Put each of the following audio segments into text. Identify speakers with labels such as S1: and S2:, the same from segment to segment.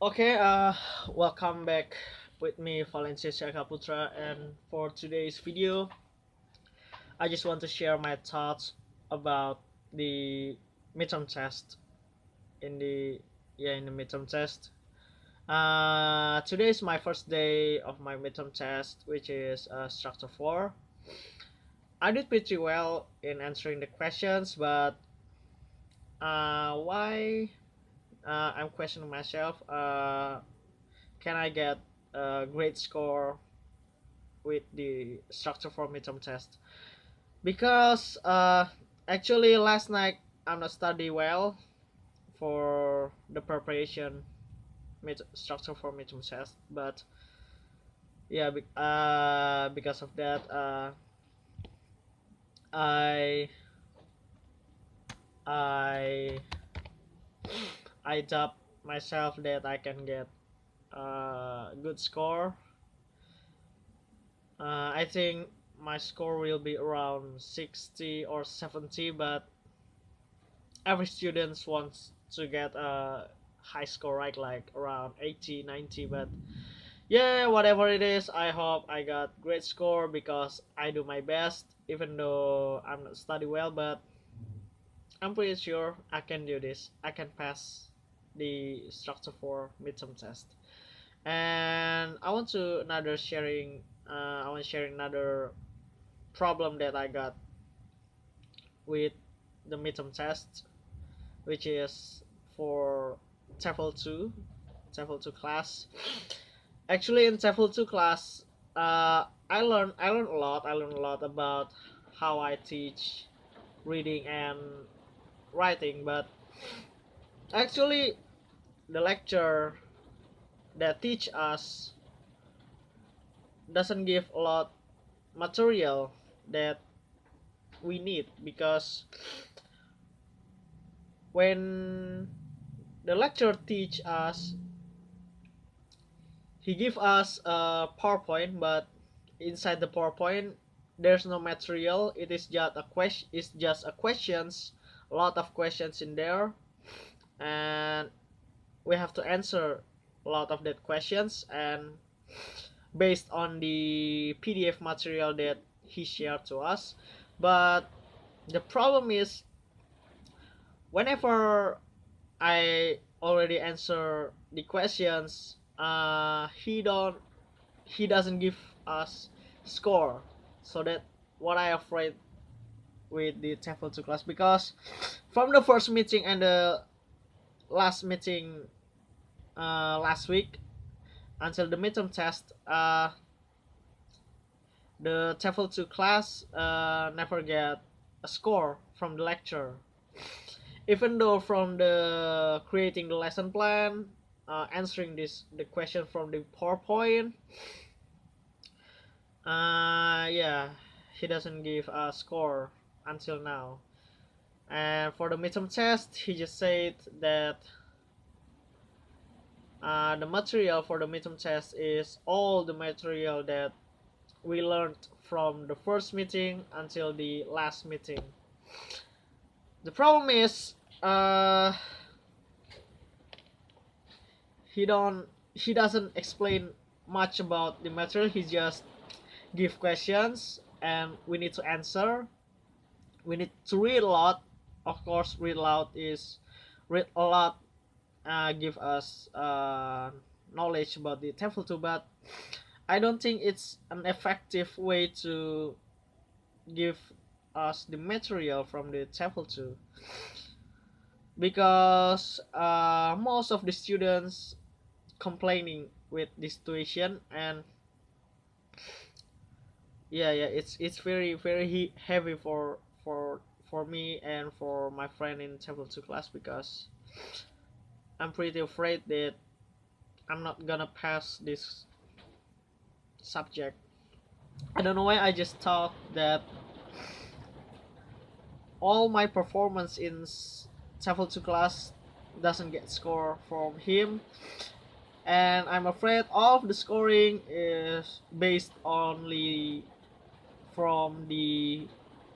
S1: Okay, welcome back with me, Valencia Shakaputra, and for today's video, I just want to share my thoughts about the midterm test in the midterm test. Today is my first day of my midterm test, which is structure 4. I did pretty well in answering the questions, but why I'm questioning myself. Can I get a great score with the structure for midterm test? Because actually last night I'm not study well for the preparation structure for midterm test, but yeah, because of that, I I I doubt myself that I can get a good score. I think my score will be around 60 or 70, but every student wants to get a high score, right? Like around 80, 90. But yeah, whatever it is, I hope I got great score because I do my best, even though I'm not study well, but I'm pretty sure I can do this. I can pass the structure for midterm test. And I want to sharing another problem that I got with the midterm test, which is for TEFL 2, TEFL 2 class. Actually, in TEFL 2 class, I learned a lot. I learned a lot about how I teach reading and writing, but actually, the lecture that teach us doesn't give a lot material that we need, because when the lecturer teach us, he give us a PowerPoint, but inside the PowerPoint there's no material. It is just a question. It's just a questions, a lot of questions in there, and we have to answer a lot of that questions, and based on the PDF material that he shared to us. But the problem is, whenever I already answer the questions, he doesn't give us score. So that what I afraid with the TEFL 2 class, because from the first meeting and the last meeting last week until the midterm test, the TEFL 2 class never get a score from the lecture, even though from the creating the lesson plan, answering the question from the PowerPoint, yeah, he doesn't give a score until now. And for the midterm test, he just said that the material for the midterm test is all the material that we learned from the first meeting until the last meeting. The problem is, he doesn't explain much about the material. He just give questions and we need to answer. We need to read a lot. Of course, read a lot, give us knowledge about the TEFL 2, but I don't think it's an effective way to give us the material from the TEFL 2, because most of the students complaining with this situation. And yeah, it's very heavy for me and for my friend in TEFL 2 class, because I'm pretty afraid that I'm not gonna pass this subject. I don't know why, I just thought that all my performance in TEFL 2 class doesn't get score from him, and I'm afraid all of the scoring is based only from the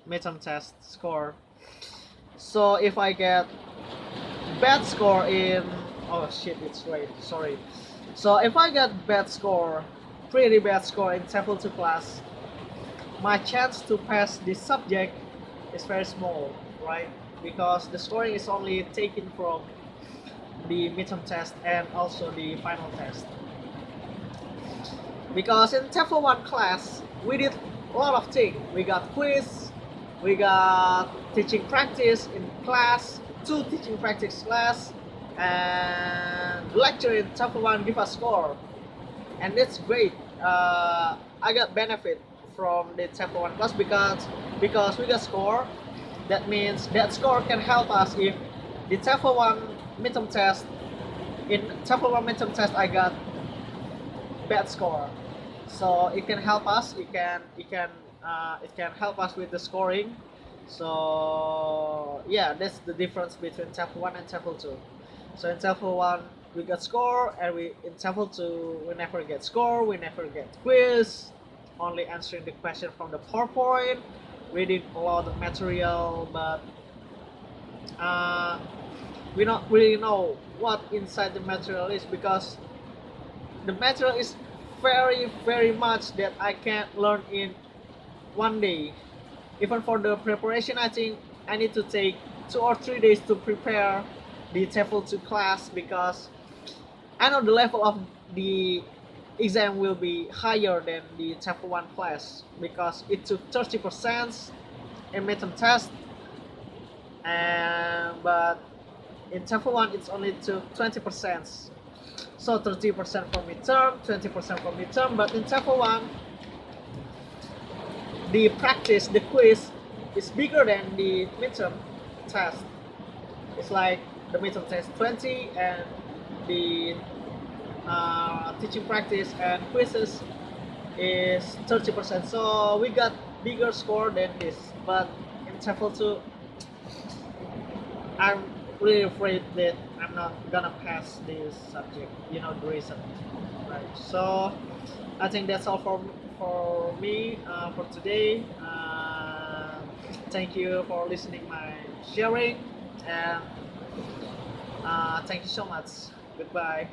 S1: midterm test score. So if I get bad score in Oh shit, it's great. Sorry. So if I get bad score, pretty bad score in TOEFL 2 class, my chance to pass this subject is very small, right? Because the scoring is only taken from the midterm test and also the final test. Because in TOEFL 1 class, we did a lot of things. We got quiz, we got teaching practice in class, 2 teaching practice class, and lecture in TOEFL 1 give us score. And that's great. I got benefit from the TOEFL 1 class because we got score. That means that score can help us if the TOEFL 1 midterm test, in TOEFL 1 midterm test I got bad score, so it can help us, it can help us with the scoring. So yeah, that's the difference between TOEFL 1 and TOEFL 2. So in TOEFL 1 we got score, and we in TOEFL 2 we never get score, we never get quiz, only answering the question from the PowerPoint, reading a lot of material, but uh, we not really know what inside the material is, because the material is very much that I can't learn in one day. Even for the preparation, I think I need to take 2 or 3 days to prepare the TOEFL 2 class, because I know the level of the exam will be higher than the TOEFL 1 class, because it took 30% in midterm test, and but in TOEFL 1 it's only took 20%. So 30% for midterm, 20% for midterm, but in TOEFL 1, the practice, the quiz is bigger than the midterm test. It's like the midterm test 20 and the teaching practice and quizzes is 30%. So we got bigger score than this. But in TOEFL 2, I'm really afraid that I'm not gonna pass this subject. You know the reason, right? So I think that's all for me for today. Thank you for listening my sharing, and thank you so much. Goodbye.